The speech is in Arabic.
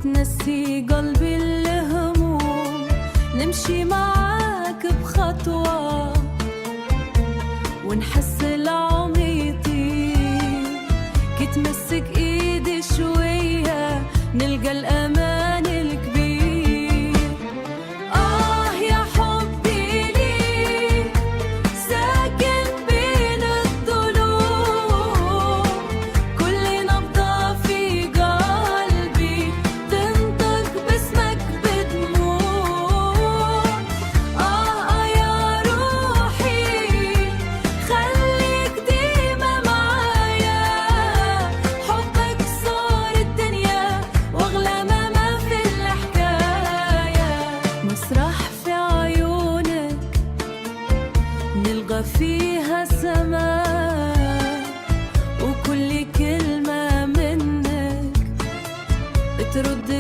وتنسي قلبي الهموم، نمشي معاك بخطوة ونحس العمر يطير، كي تمسك ايدي شوية نلقى الأمان الكبير. يا حبي ليك ساكن بين الضلوع، كل نبضة في قلبي تنطق باسمك بدموع. يا روحي خليك ديما معايا، حبك صار الدنيا واغلى ما في الحكاية. مسرح في عيونك نلقى فيها سماء، وكل كلمة منك ترد